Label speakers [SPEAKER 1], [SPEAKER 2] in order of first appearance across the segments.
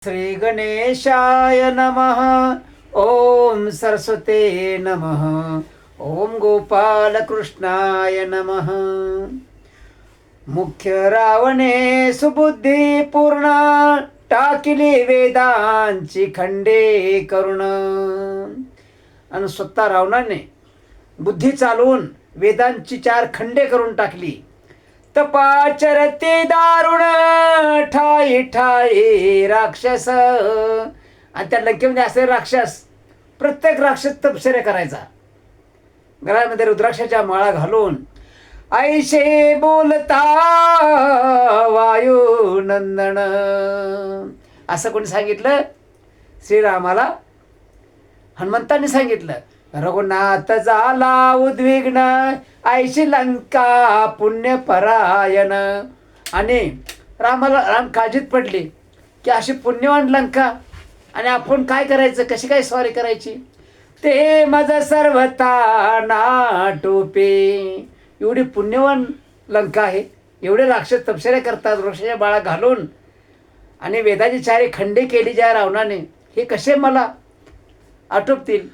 [SPEAKER 1] श्री गणेशाय नमः. ओम सरस्वते नमः. ओम गोपालकृष्णाय नमः. मुख्य रावणे सुबुद्धी पूर्ण टाकिली वेदांची खंडे करुण. आणि स्वतः रावणाने बुद्धी चालवून वेदांची 4 खंडे करून टाकली. तपाचरते दारुण ठाई ठाई राक्षस. आणि त्या लंकेमध्ये असे राक्षस, प्रत्येक राक्षस तपश्चर्या करायचा. गळ्यामध्ये रुद्राक्षाच्या माळा घालून ऐशे बोलता वायू नंदन. असं कोणी सांगितलं? श्रीरामाला हनुमंतांनी सांगितलं. रघुनाथ झाला उद्विग्न ऐशी लंका पुण्यपरायण. आणि राम काळजीत पडली की अशी पुण्यवान लंका आणि आपण काय करायचं, कशी काय स्वारी करायची. ते मज सर्वता नाटोपे. एवढी पुण्यवान लंका आहे, एवढे राक्षस तपश्चर्या करतात वृक्षाच्या बाळा घालून, आणि वेदाची 4 खंडे केली ज्या रावणाने, हे कसे मला आटोपतील.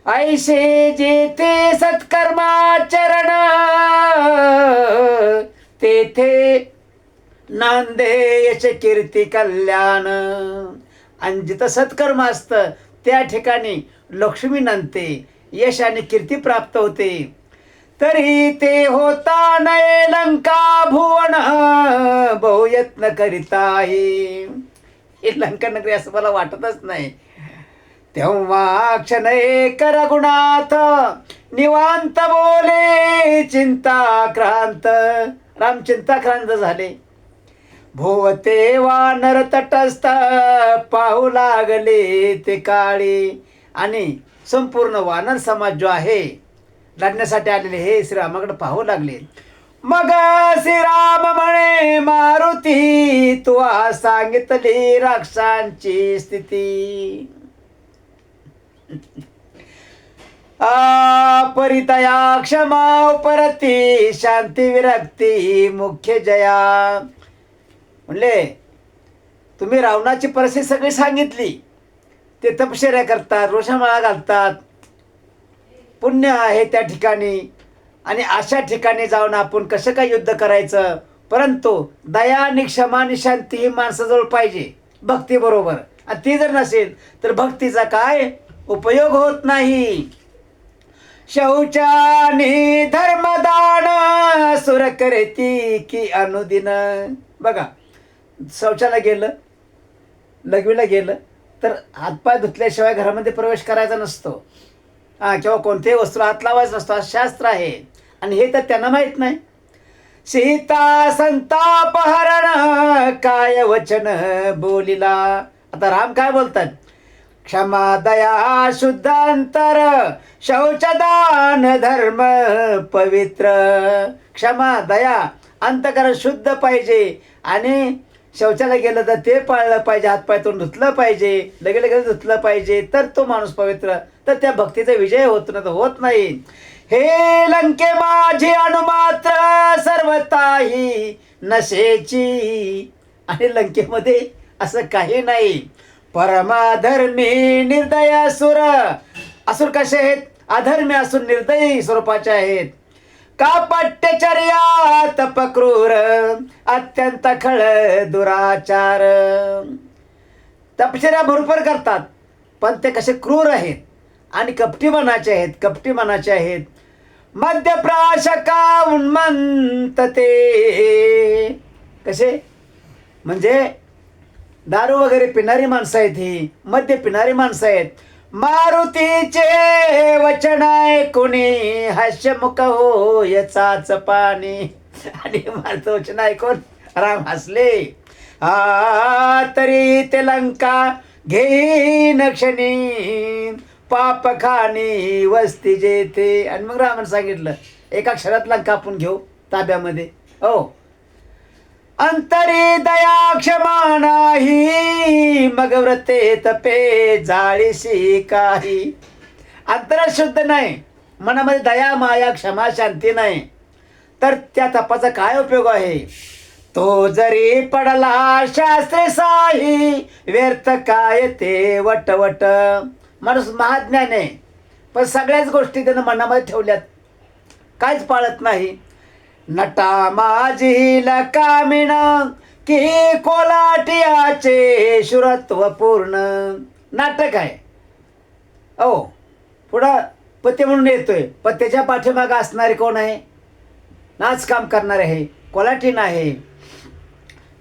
[SPEAKER 1] ऐसे जेथे सत्कर्माचरण तेथे नांदे यश कीर्ती कल्याण. आणि जिथं सत्कर्म असतं त्या ठिकाणी लक्ष्मी नांदते, यश आणि कीर्ती प्राप्त होते. तरी ते होता नये लंका भुवन बहुयत्न करिता आहे. हे लंका नगरी असं मला वाटतच नाही. तेव्हा क्षण एक रघुनाथ निवांत बोले चिंताक्रांत. राम चिंताक्रांत झाले. भोवते वानर तटस्थ पाहू लागले ते काळी. आणि संपूर्ण वानर समाज जो आहे लढण्यासाठी आलेले हे श्रीरामाकडे पाहू लागले. मग श्रीराम म्हणे मारुती तू सांगितली राक्षसांची स्थिती. परितया क्षमा उपरती शांती विरक्ती मुख्य जया. म्हणले तुम्ही रावणाची परिस्थिती सगळी सांगितली. ते तपश्चर्या करतात, रोषामाळा घालतात, पुण्य आहे त्या ठिकाणी, आणि अशा ठिकाणी जाऊन आपण कसं काय युद्ध करायचं. परंतु दया आणि क्षमा आणि शांती ही माणसाजवळ पाहिजे भक्ती बरोबर. आणि ती जर नसेल तर भक्तीचा काय उपयोग होत नाही. शौचानी धर्मदान सुर करती की अनुदिन. बघा, शौचाला गेलं, लघवीला गेलं तर हातपाय धुतल्याशिवाय घरामध्ये प्रवेश करायचा नसतो. किंवा कोणत्याही वस्तू हात लावायचा नसतो, असं शास्त्र आहे. आणि हे तर त्यांना माहीत नाही. सीता संताप हरण काय वचन बोलिला. आता राम काय बोलतात? क्षमा दया शुद्ध अंतर शौचदान धर्म पवित्र. क्षमा दया अंतकरण शुद्ध पाहिजे, आणि शौचाला गेलं तर ते पाळलं पाहिजे, हातपाय तोंड धुतलं पाहिजे, लगे धुतलं पाहिजे, तर तो माणूस पवित्र. तर त्या भक्तीचा विजय होत नाही, तर होत नाही. हे लंके माझी अणुमात्र सर्वताही नशेची. आणि लंकेमध्ये असं काही नाही. परमाधर्मी निर्दय असुर. असुर कसे आहेत? अधर्मी असून निर्दयी स्वरूपाचे आहेत. कापट्यचर्या तपक्रूर अत्यंत खळ दुराचार. तपश्चर्या भरपूर करतात, पण ते कसे क्रूर आहेत आणि कपटी मनाचे आहेत. मध्यप्राशका उन्मंत ते. कसे म्हणजे दारू वगैरे पिणारी माणसं आहेत, ही मद्य पिणारी माणसं आहेत. मारुतीचे वचन ऐकूनी हास्यमुख हो याचाच पाणी. आणि मारुतीचं वचन ऐकून राम हसले. तरी ते लंका घेईन क्षणी पाप खाणी वस्ती जेथे. आणि मग रामाने सांगितलं एका क्षणात लंका आपण घेऊ ताब्यामध्ये. हो, अंतरी दया क्षमा नाही मग व्रते तपे जाळीशी काही. अंतर शुद्ध नाही, मनामध्ये दया माया क्षमा शांती नाही, तर त्या तपाचा काय उपयोग आहे. तो जरी पडला शास्त्रे साही, व्यर्थ काय ते वटवट. माणूस महाज्ञान आहे, पण सगळ्याच गोष्टी त्यानं मनामध्ये ठेवल्यात, काहीच पाळत नाही. नटा माझी लकामिण, की कोलाटियाचे शुरत्व पूर्ण. नाटक आहे. ओ पुढं पती म्हणून येतोय, पण त्याच्या पाठीमागं असणारे कोण आहे? नाच काम करणारे आहे, कोलाटीन आहे.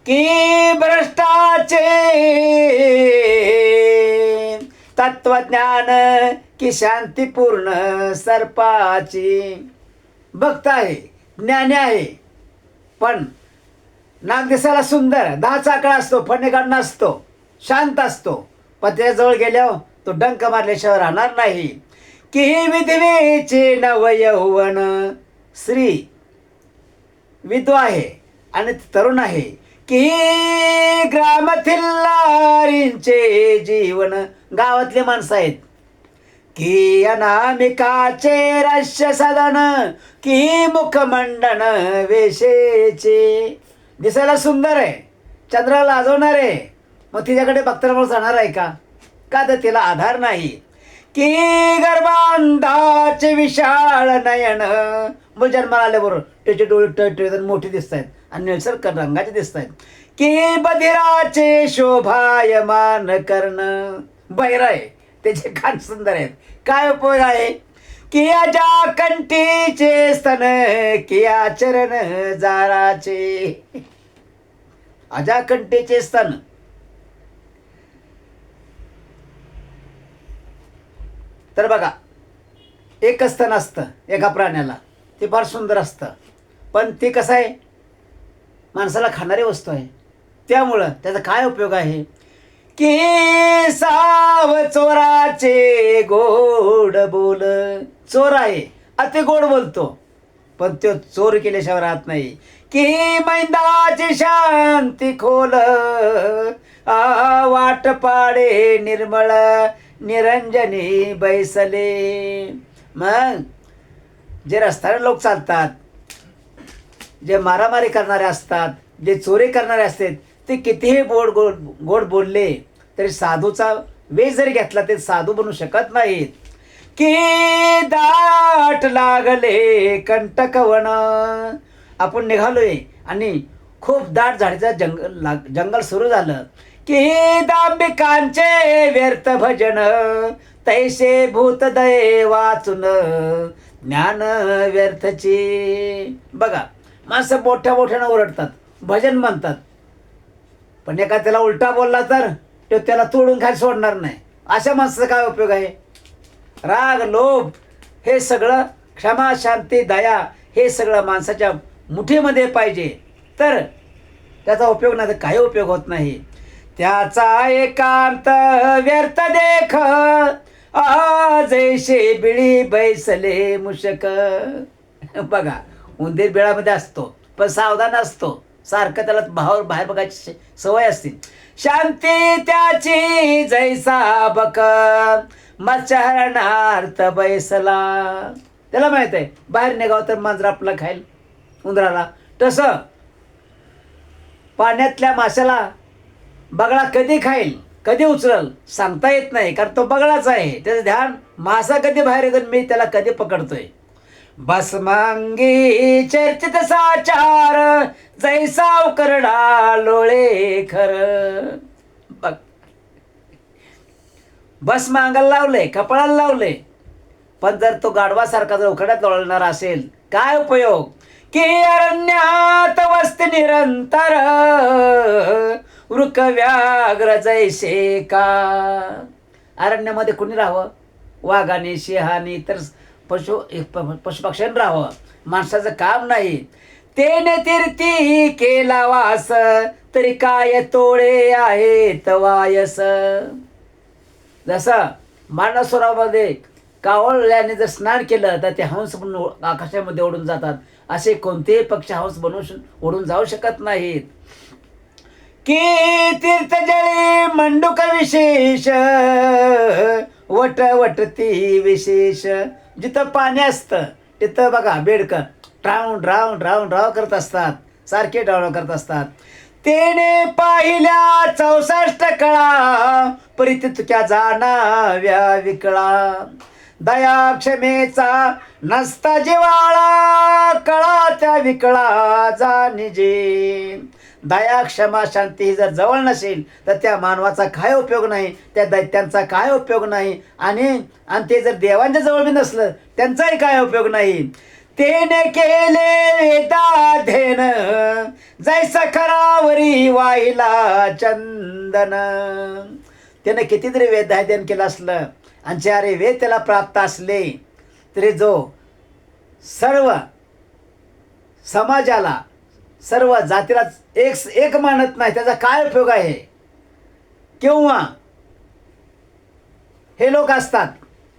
[SPEAKER 1] की भ्रष्टाचे तत्वज्ञान, की शांतीपूर्ण सर्पाची. भक्त आहे, ज्ञानी आहे, पण नाक दिसायला सुंदर, 10 चाकळा असतो, फणेगाड नसतो, शांत असतो, पण त्याजवळ गेल्यावर तो डंक मारल्याशिवाय राहणार नाही. की विधवेचे नव यौवन, स्त्री विधवा आहे आणि तरुण आहे. की ग्रामातील लारींचे जीवन, गावातले माणसं आहेत. की अनामिकाचे रस्य सदन, की मुखमंडन वेशेचे. दिसायला सुंदर आहे, चंद्राला लाजवणार आहे, मग तिच्याकडे बघताना जाणार आहे का? का तर तिला आधार नाही. की गर्भांधाचे विशाळ नयन, मग जन्माला आल्याबरोबर त्याचे डोळे टळटळीत मोठे दिसत आहेत आणि निळसर रंगाचे दिसत आहेत. की बधिराचे शोभायमान कर्ण, बहिरा आहे, त्याचे कान सुंदर आहेत, काय उपयोग आहे? की अजा कंठीचे स्तन, की आचरण जाराचे. अजाकंठीचे स्तन, तर बघा एकच स्तन असतं एका प्राण्याला, ते फार सुंदर असतं, पण ते कसं आहे, माणसाला खाणारी वस्तू आहे, त्यामुळं त्याचा काय उपयोग आहे? की साव चोराचे गोड बोल. चोर आहे, अति गोड बोलतो, पण तो चोर केल्याशिवाय राहत नाही. की मैंदाची शांती खोल, वाट पाडे निर्मळ, निरंजनी बैसले. मग जे रस्त्याने लोक चालतात, जे मारामारी करणारे असतात, जे चोरी करणारे असतात, ते कितीही गोड बोलले तरी साधूचा वेश जरी घेतला ते साधू बनू शकत नाहीत. की दाट लागले कंटकवन, आपण निघालोय आणि खूप दाट झाडीचं जंगल सुरू झालं. की दांबिकांचे व्यर्थ भजन, तैसे भूतदये वाचून ज्ञान व्यर्थची. बघा माणसं मोठ्या मोठ्यानं ओरडतात, भजन म्हणतात, पण एका त्याला उलटा बोलला तर तो त्याला तोडून खाली सोडणार नाही. अशा माणसाचा काय उपयोग आहे? राग लोभ हे सगळं, क्षमा शांती दया हे सगळं माणसाच्या मुठीमध्ये पाहिजे, तर त्याचा उपयोग नाही तर काही उपयोग होत नाही. त्याचा एकांत व्यर्थ देख, जैसे बिळी बैसले मुशक. बघा उंदीर बिळामध्ये असतो, पण सावधान असतो, सारखं त्याला बाहेर बघायची सवय असते. शांती त्याची जैसा बक, मत्स्यहरणार्थ बैसला. त्याला माहित आहे बाहेर निघावं तर मांजर आपला खाईल उंदराला, तसं पाण्यातल्या माशाला बगळा कधी खाईल कधी उचलल सांगता येत नाही, कारण तो बगळाच आहे. त्याचं ध्यान मासा कधी बाहेर येतो मी त्याला कधी पकडतोय. भस्मांगी चर्चित साचार, जैसा करडा लोळे खर. बघ भस्म अंगाला लावले, कपाळाला लावले, पण जर तो गाढवासारखा जर उखड्यात लोळणार असेल काय उपयोग? की अरण्यात वस्ती निरंतर, वृक व्याघ्र जैसे का. अरण्यामध्ये कुणी राहावं? वाघाने सिंहाने तर पशुपक्ष्यांनी राहावं, माणसाचं काम नाही. तेने तीर्थी केला वास, तरी काय तोळे आहेत वायस. जसं मानसरोवरामध्ये कावळ्याने जर स्नान केलं तर ते हंस म्हणून आकाशामध्ये उडून जातात, असे कोणतेही पक्षी हंस बनवून उडून जाऊ शकत नाहीत. की तीर्थजळी मंडूक विशेष, वट वटती विशेष. जिथं पाणी असतं तिथं बघा बेडकं राऊंड राऊंड राऊंड राव करत असतात, सारखे डावळ करत असतात. तेने पाहिल्या 64 कळा, परिती तुक्या जाणाव्या विकळा. दया क्षमेचा नसता जिवाळा, कळा त्या विकळा जाणीजे. दया क्षमा शांती ही जर जवळ नसेल तर त्या मानवाचा काय उपयोग नाही, त्या दैत्यांचा काय उपयोग नाही, आणि ते जर देवांच्या जवळ बी नसलं त्यांचाही काय उपयोग नाही. तेने केले वेदाध्ययन, जैसा करावरी वाहिला चंदन. त्याने कितीतरी वेदाध्ययन केलं असलं आणि चारे वेद त्याला प्राप्त असले तरी जो सर्व समाजाला सर्व जातीला एक मानत नाही, त्याचा काय उपयोग आहे. किंवा हे लोक असतात,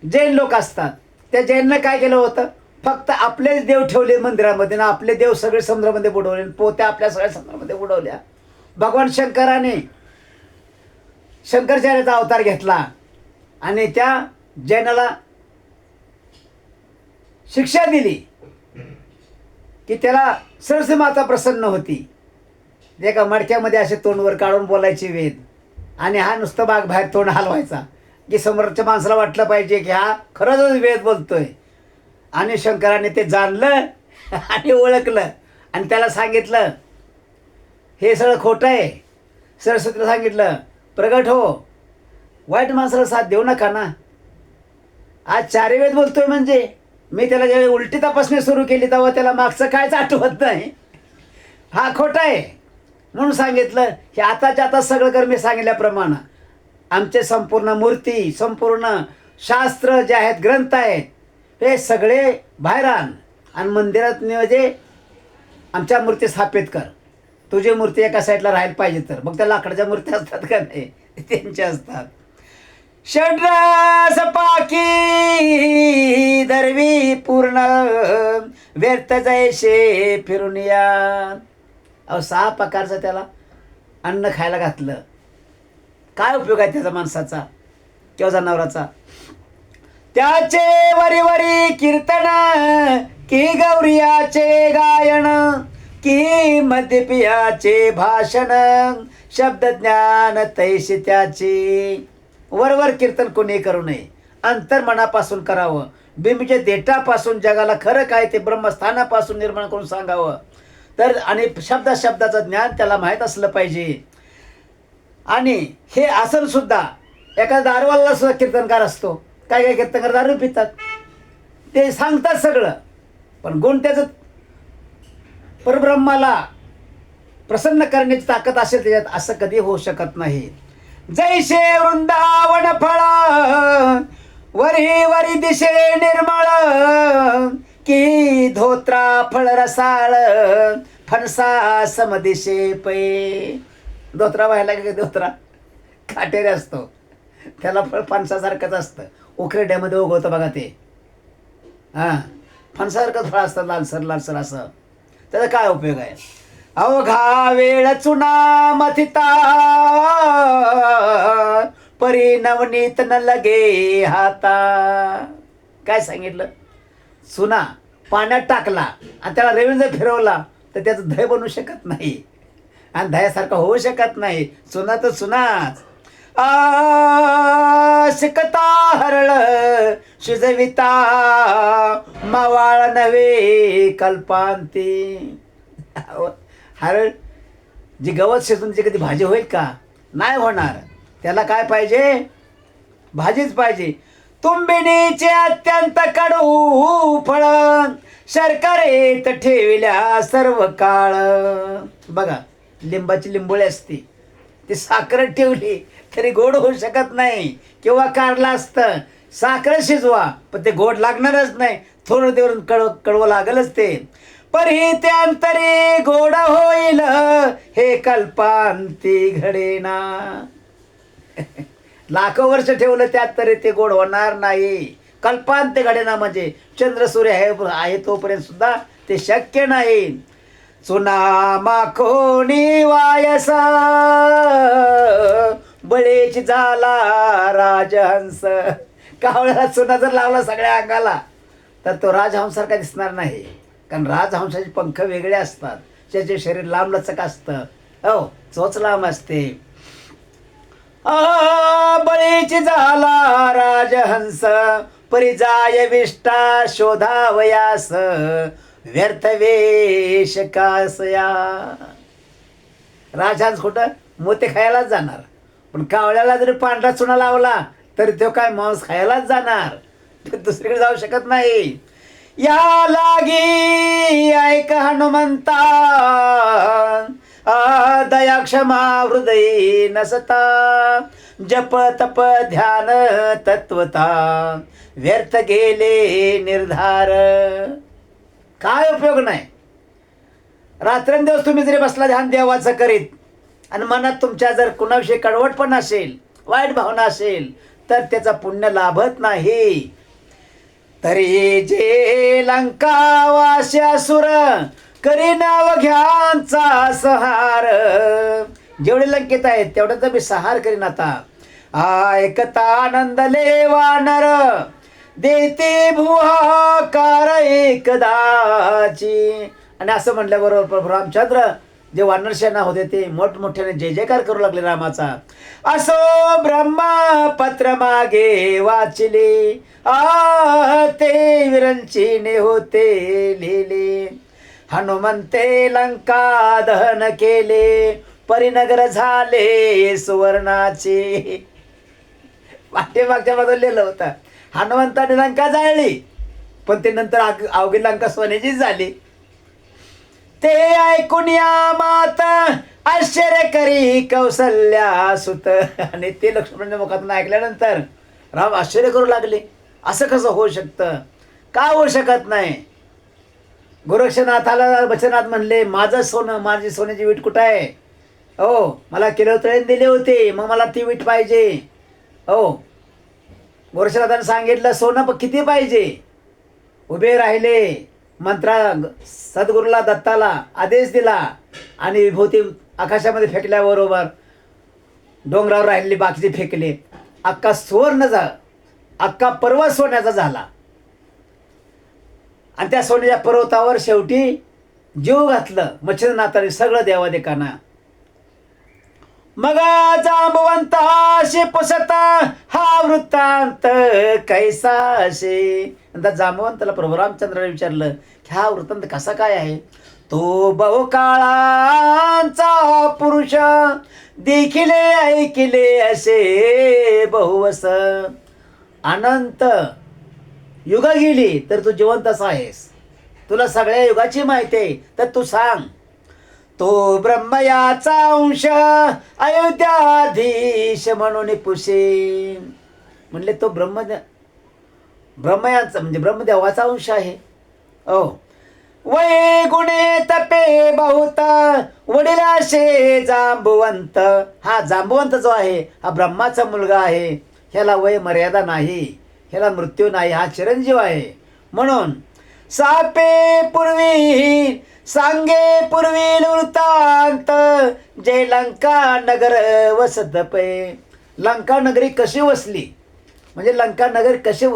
[SPEAKER 1] जैन लोक असतात, त्या जैननं काय केलं होतं, फक्त आपलेच देव ठेवले मंदिरामध्ये ना आपले देव सगळे समुद्रामध्ये बुडवले, पोत्या आपल्या सगळ्या समुद्रामध्ये बुडवल्या. भगवान शंकराने शंकराचार्याचा अवतार घेतला आणि त्या जैनाला शिक्षा दिली की त्याला सरस्वती माता प्रसन्न होती. एका मडक्यामध्ये असे तोंडवर काढून बोलायचे वेद, आणि हा नुसतं बाहेर तोंड हलवायचा की समोरच्या माणसाला वाटलं पाहिजे की हा खरंच वेद बोलतोय. आणि शंकराने ते जाणलं आणि ओळखलं आणि त्याला सांगितलं हे सगळं खोटं आहे. सरस्वतीला सांगितलं प्रगट हो, वाईट माणसाला साथ देऊ नका ना. आज चारी वेद बोलतोय म्हणजे मी त्याला ज्यावेळी उलटी तपासणी सुरू केली तेव्हा त्याला मागचं कायच आठवत नाही, हा खोटा आहे म्हणून सांगितलं की आताच्या आता सगळं कर मी सांगितल्याप्रमाणे. आमचे संपूर्ण मूर्ती, संपूर्ण शास्त्र जे आहेत, ग्रंथ आहेत, हे सगळे बाहेर आण आणि मंदिरात म्हणजे आमच्या मूर्ती स्थापित कर. तुझी मूर्ती एका साईडला राहायला पाहिजे तर. मग त्या लाकडाच्या मूर्त्या असतात का नाही, त्यांच्या असतात. षड्रस पाकी दरवी पूर्ण, व्यर्थ जैसे फिरून या. अहो 6 प्रकारचं त्याला अन्न खायला घातलं, काय उपयोग आहे त्याचा माणसाचा किंवा जनावराचा. त्याचे वरी वरी कीर्तन, की गौरियाचे गायन, की मध्यपियाचे भाषण, शब्द ज्ञान तैसे त्याचे. वरवर कीर्तन कोणी करू नये, अंतर मनापासून करावं. बिंबीच्या देठापासून जगाला खरं काय ते ब्रह्मस्थानापासून निर्माण करून सांगावं. तर आणि शब्दाचं ज्ञान त्याला माहीत असलं पाहिजे. आणि हे आसन सुद्धा एखादा दारूवाला सुद्धा कीर्तनकार असतो. काय काय कीर्तनकार दारू पितात, ते सांगतात सगळं, पण गुण त्याचं परब्रह्माला प्रसन्न करण्याची ताकद असेल त्याच्यात, असं कधी होऊ शकत नाही. जैसे वृंदावन फळ, वरी वरी दिशे निर्मळ, की धोत्रा फळ रसाळ, फणसा समदिशे पै. धोत्रा व्हायला की धोत्रा काटेरी असतो, त्याला फळ फणसासारखंच असतं, उखरेड्यामध्ये उगवतं बघा ते. हां, फणसासारखंच फळ असतं, लालसर लालसर असं. त्याचा काय उपयोग आहे. अवघा वेळ चुना मथिता, परी नवनीत न लगे हाता. काय सांगितलं, चुना पाण्यात टाकला आणि त्याला रेवीन जर फिरवला तर त्याचं दही बनवू शकत नाही आणि दह्यासारखं होऊ शकत नाही. चुना तर चुनाच. शिकता हरळ शिजविता, मावाळ नव्हे कल्पांती. हरळ जी गवत शिजून जी कधी भाजी होईल का, नाही होणार. त्याला काय पाहिजे, भाजीच पाहिजे. तुंबिनीचे अत्यंत कडू फळ, शर्करेत ठेविल्या सर्व काळ. बघा लिंबाची लिंबोळी असते, ती साखरेत ठेवली तरी गोड होऊ शकत नाही. किंवा कारलं असतं, साखर शिजवा पण ते गोड लागणारच नाही, थोडं देऊन कडवं लागलच ते. परी त्यांतरी गोड होईल, हे कल्पांती घडेना. लाखो वर्ष ठेवलं त्यात तरी ते गोड होणार नाही. कल्पांत घडेना म्हणजे चंद्र सूर्य आहे तोपर्यंत सुद्धा ते शक्य नाही. चुना माखोनी वायसा, बळेची झाला राजहंस. कावळ्याला चुना जर लावला सगळ्या अंगाला तर तो राजहंसारखा दिसणार नाही, कारण राजहंसाचे पंख वेगळे असतात. त्याचे शरीर लांबलचक असतं. हो, चोच लांब असते. बळीची झाला राजहंस, परी जाय विष्टा शोधावयास, व्यर्थ वेश कासया. राजहंस कुठं मोते खायलाच जाणार, पण कावळ्याला जरी पांढरा चुना लावला तरी तो काय मांस खायलाच जाणार, तो दुसरीकडे जाऊ शकत नाही. या लागी ऐक हनुमंता, दया क्षमा हृदयी नसता, जप तप ध्यान तत्वता, व्यर्थ गेले निर्धार. काय उपयोग नाही. रात्रंदिवस तुम्ही जरी बसला ध्यान देवाचं करीत आणि मनात तुमच्या जर कुणाविषयी कडवटपण असेल, वाईट भावना असेल, तर त्याचा पुण्य लाभत नाही. तरी जे लंकावास्यासुर करी नावघ्यांचा सहार, जेवढे लंकेत आहेत तेवढ्याचा मी सहार करीन आता. ऐकता आनंदले वानर, देते भुहाकार एकदाची. आणि असं म्हटल्याबरोबर प्रभू रामचंद्र जे वानर सेना होते ते मोठमोठ्याने जय जयकार करू लागले रामाचा. असो ब्रह्मपत्र मागे वाचले, ते विरंचीने होते लिहिले, हनुमंते लंका दहन केले, परिनगर झाले सुवर्णाचे. पाठीमागच्या बदललेलं होतं. हनुमंताने लंका जाळली, पण ते नंतर अवघी लंका सोन्याचीच झाली. ते ऐकून या मात आश्चर्य करी कौसल्या सुत. आणि ते लक्ष्मणाच्या मुखातून ऐकल्यानंतर राम आश्चर्य करू लागले. असं कसं होऊ शकतं, का होऊ शकत नाही. गोरक्षनाथाला बचनाथ म्हणले, माझं सोनं, माझी सोन्याची वीट कुठं आहे. हो, मला किलो तळेन दिले होते, मग मला ती वीट पाहिजे. हो, गोरक्षनाथाने सांगितलं सोनं किती पाहिजे. उभे राहिले. मंत्रा सद्गुरूला दत्ताला आदेश दिला आणि विभूती आकाशामध्ये फेकल्याबरोबर डोंगरावर राहिलेली बाकीचे फेकले. अख्खा सुवर्ण अख्खा पर्वत सोन्याचा झाला. आणि त्या सोन्याच्या पर्वतावर शेवटी जीव घातलं मच्छिंद्रनाथाने सगळं देवादेकांना. मग जांबवंताशी पुसता हा वृत्तांत कैसाशे. नंतर जांबवंताला प्रभू रामचंद्राने विचारलं की हा वृत्तांत कसा काय आहे. तो बहुकाळांचा पुरुष, देखिले ऐकिले असे बहुवस. अनंत युग गेली तर तू जिवंतच आहेस, तुला सगळ्या युगाची माहिती आहे, तर तू सांग. तो ब्रह्मयाचा अंश अयोध्याधीश म्हणून पुसे. म्हणले तो ब्रह्मयाचा म्हणजे ब्रह्मदेवाचा अंश आहे. ओ वय गुणे तपे बहुत, वडिलाशे जांबुवंत. हा जांबुवंत जो आहे हा ब्रह्माचा मुलगा आहे. ह्याला वय मर्यादा नाही, ह्याला मृत्यू नाही, हा चिरंजीव आहे. म्हणून सापे पूर्वी सांगे पूर्वी वृत्तांत, जय लंका नगर वसत पै. लंका नगरी कशी वसली म्हणजे लंका नगर कसे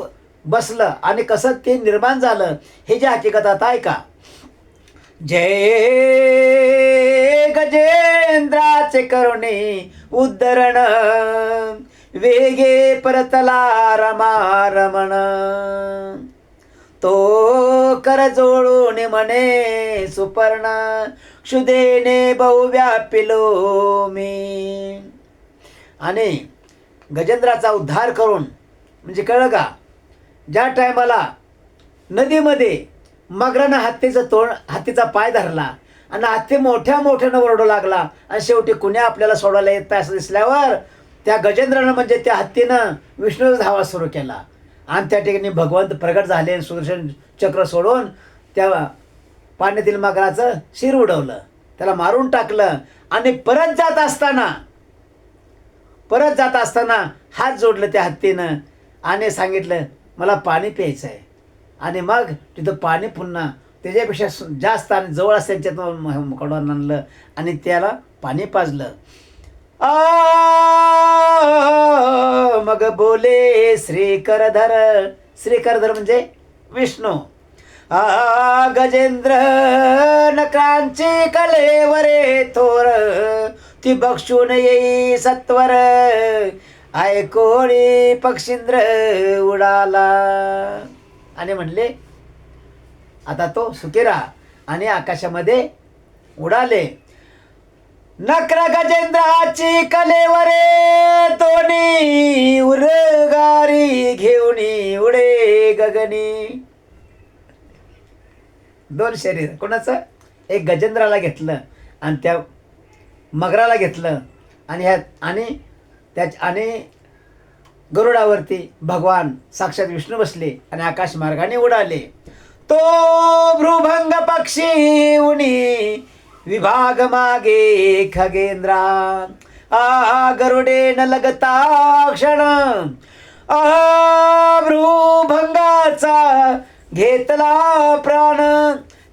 [SPEAKER 1] बसलं आणि कसं ते निर्माण झालं हे जे हकीकतात आहे का. जय गजेंद्राचे करुणे उद्धरण, वेगे परतला रमा रमण. तो कर जोडून म्हणे सुपर्ण, क्षुदेने बहुव्यापिलो मी. आणि गजेंद्राचा उद्धार करून म्हणजे कळलं का, ज्या टायमाला नदीमध्ये मगरानं हत्तीचा पाय धरला आणि हत्ती मोठ्या मोठ्यानं ओरडू लागला आणि शेवटी कुण्या आपल्याला सोडायला येत असं दिसल्यावर त्या गजेंद्रानं म्हणजे त्या हत्तीनं विष्णूचा धावा सुरू केला. आणि त्या ठिकाणी भगवंत प्रगट झाले. सुदर्शन चक्र सोडून त्या पाण्यातील मगराचं शिर उडवलं, त्याला मारून टाकलं. आणि परत जात असताना हात जोडलं त्या हत्तीनं आणि सांगितलं मला पाणी प्यायचं आहे. आणि मग तिथं पाणी पुन्हा त्याच्यापेक्षा जास्त आणि जवळ त्यांच्यातून कडून आणलं आणि त्याला पाणी पाजलं. मग बोले श्रीकरधर. श्रीकरधर म्हणजे विष्णू. गजेंद्र नकांची कलेवरे थोर ती बक्षून येई सत्वर ऐकोळी पक्षींद्र उडाला. आणि म्हणले आता तो सुकेरा आणि आकाशामध्ये उडाले. नक्र गजेंद्राची कलेवरे दोन्ही उरगारी घेऊनी उडे गगनी. दोन शरीर कोणाचं, एक गजेंद्राला घेतलं आणि त्या मगराला घेतलं आणि गरुडावरती भगवान साक्षात विष्णू बसले आणि आकाश मार्गाने उडाले. तो भ्रुभंग पक्षी उनी विभाग मागे खगेंद्रा गरुडे न लगता क्षण भ्रुभंगाचा घेतला प्राण.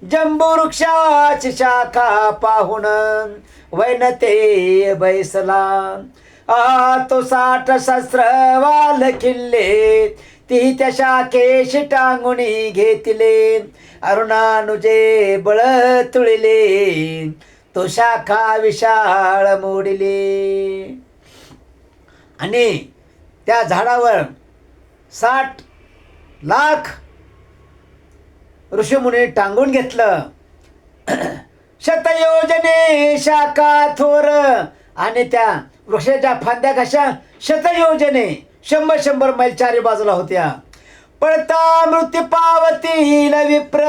[SPEAKER 1] जंबूवृक्षाची शाखा पाहून वैनते बैसला. तो 60 सहस्र वाल किल्ले ती त्या शाखेशी टांगुनी घेतले. अरुणानुजे बळ तुळिले तो शाखा विशाळ मोडिले. आणि त्या झाडावर 60 लाख ऋषीमुनी टांगून घेतलं. शतयोजने शाखा थोर आणि त्या वृक्षाच्या फांद्या कशा शतयोजने 100 मैल चारी बाजूला होत्या. पडता मृत्यू पावतील विप्र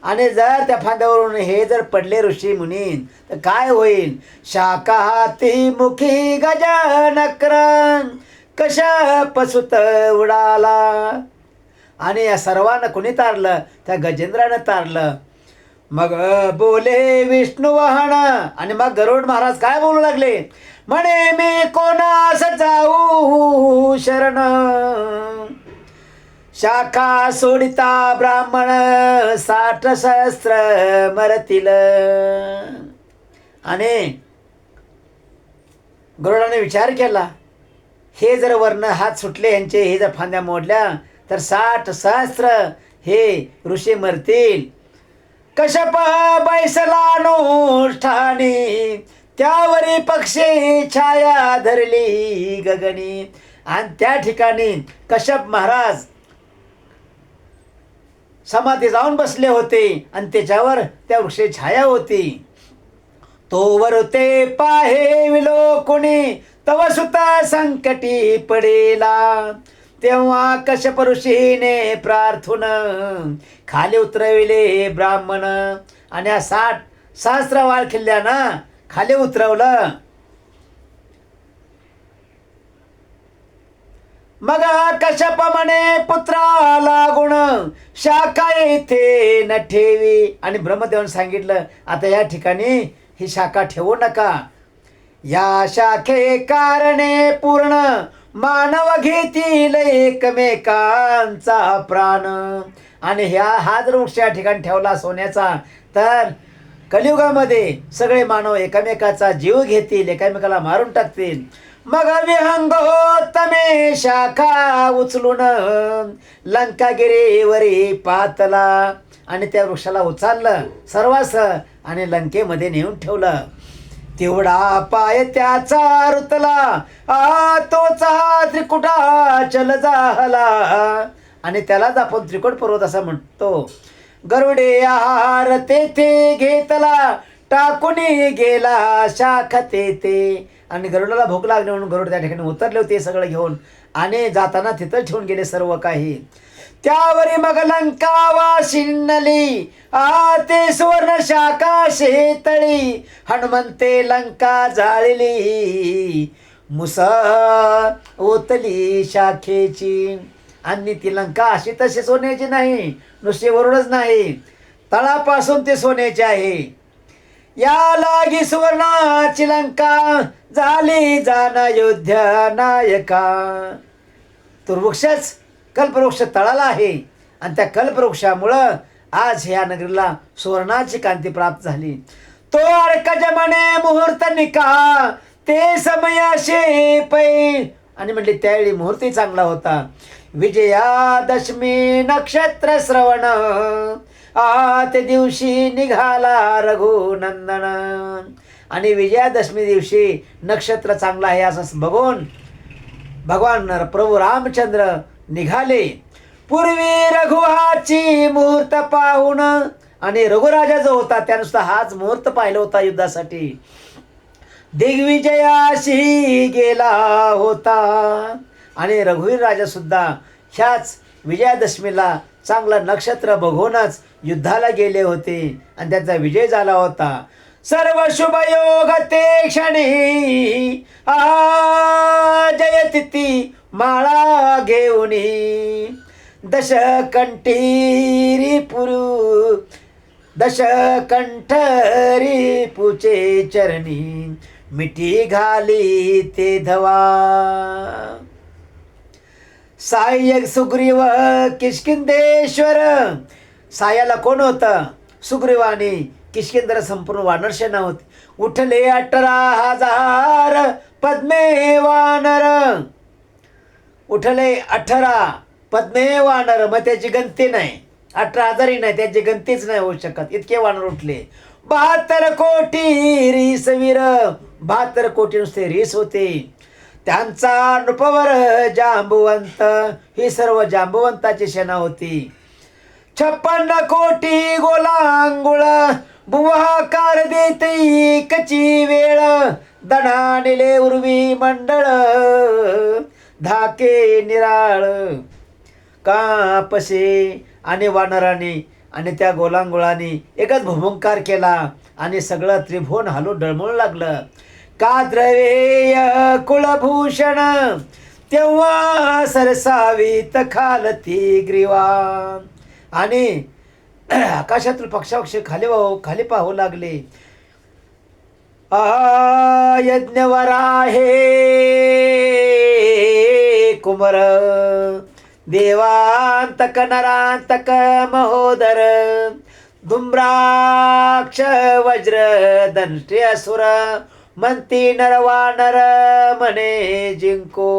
[SPEAKER 1] आणि जर त्या फांद्यावरून हे जर पडले ऋषी मुनी तर काय होईल. शाखा हाती मुखी गजानक्र कशा पसुत उडाला. आणि या सर्वांना कुणी तारलं, त्या गजेंद्रानं तारलं. मग बोले विष्णू वाहन आणि मग गरुड महाराज काय बोलू लागले, म्हणे मी कोणास जाऊ शरण. शाखा सोडिता ब्राह्मण 60 सहस्र मरतील. आणि गरुडाने विचार केला, हे जर वर्ण हात सुटले यांचे, हे जर फांद्या मोडल्या तर 60 सहस्र हे ऋषी मरतील. कश्यप बैसला अनुष्ठानी त्यावरी पक्षी छाया धरली गगनी. आणि त्या ठिकाणी कश्यप महाराज समाधी जाऊन बसले होते आणि त्याच्यावर त्या वृक्षाची छाया होती. तोवर ते पाहे विलोकुणी तव सुता संकटी पडेला. तेव्हा कश्यप ऋषीने प्रार्थून खाली उतरविले ब्राह्मण. आणि 60 सहस्र वाळ किल्ल्यानं खाली उतरवलं. मग कश्यप म्हणे पुत्रा लागून शाखा येथे न ठेवी. आणि ब्रह्मदेवाने सांगितलं, आता या ठिकाणी ही शाखा ठेवू नका. या शाखे कारणे पूर्ण मानव घेतील एकमेकांचा प्राण. आणि हा जर वृक्ष या ठिकाणी ठेवला सोन्याचा तर कलियुगामध्ये सगळे मानव एकमेकाचा जीव घेतील, एकमेकाला मारून टाकतील. मग विहंगोत्तमे शाखा उचलून लंकागिरीवरी पातला. आणि त्या वृक्षाला उचललं सर्वांस आणि लंकेमध्ये नेऊन ठेवलं. तेवढा पाय त्याचा रुतला तोचा त्रिकुटाचल झाला. आणि त्यालाच आपण त्रिकुट पर्वत असं म्हणतो. गरुडे आहार तेथे घेतला टाकुनी गेला शाख तेथे. आणि गरुडाला भूक लागली म्हणून गरुड त्या ठिकाणी उतरले होते सगळं घेऊन आणि जाताना तिथं ठेवून गेले सर्व काही. त्यावरी मग लंका वाशिनली ते सुवर्ण शाखा शेतळी. हनुमंते लंका जाळली मुसा ओतली शाखेची. आणि ती लंका अशी तशी सोन्याची नाही, नुसते वरूनच नाही, तळापासून ते सोन्याचे आहे. या लागी सुवर्णाची लंका झाली जाण योध्या नायका. तो वृक्षच कल्पवृक्ष तळाला आहे आणि त्या कल्पवृक्षामुळं आज ह्या नगरीला सुवर्णाची कांती प्राप्त झाली. तो अर्कज म्हणे मुहूर्त निका ते समयाशे पै. आणि म्हणले त्यावेळी मुहूर्तही चांगला होता. विजयादशमी नक्षत्र श्रवण त्या दिवशी निघाला रघुनंदन. आणि विजयादशमी दिवशी नक्षत्र चांगलं आहे असं बघून भगवान प्रभू रामचंद्र निघाले. पूर्वी रघुहाची मुहूर्त पाहून, आणि रघुराजा जो होता त्यानुसार हाच मुहूर्त पाहिला होता युद्धासाठी. दिग्विजयाशी गेला होता. आणि रघुवीर राजा सुद्धा ह्याच विजयादशमीला चांगलं नक्षत्र बघूनच युद्धाला गेले होते आणि त्याचा विजय झाला होता. सर्व शुभ योग ते क्षणी जयतिथी माळा घेऊनी. दशकंठी पुचे चरणी मिठी घाली ते धवा. सायक सुग्रीव किष्किंदेश्वर. सायाला कोण होतं? सुग्रीव आणि किष्किंदर संपूर्ण वानरसेना होती. उठले 18,000 पद्मे वानर. उठले 18 पद्मे वानर. मग त्याची गणती नाही. 18,000 नाही, त्याची गणतीच नाही होऊ शकत, इतके वानर उठले. 72 कोटी रीसवीर. 72 कोटी नुसते रीस होते. त्यांचा नृपवर जांबुवंत. ही सर्व जांबुवंताची सेना होती. 56 कोटी गोलांगुळ. बुवाकार देते कची वेळ. दणानिले उर्वी मंडळ. धाके निराळ कापसे. आणि वानराने आणि त्या गोलांगुळाने एकच भुभुंकार केला आणि सगळं त्रिभुवन हालू डळमळू लागलं. का द्रवेय कुलभूषण. तेव्हा सरसावीत खालती ग्रीवा. आणि आकाशातील पक्षापक्षी खाली पाहू लागले. यज्ञवरा हे कुमर. देवांतक नरांतक महोदर. धुम्राक्ष वज्र दंष्ट्री असुर. म्हणती नरवानर मने जिंको.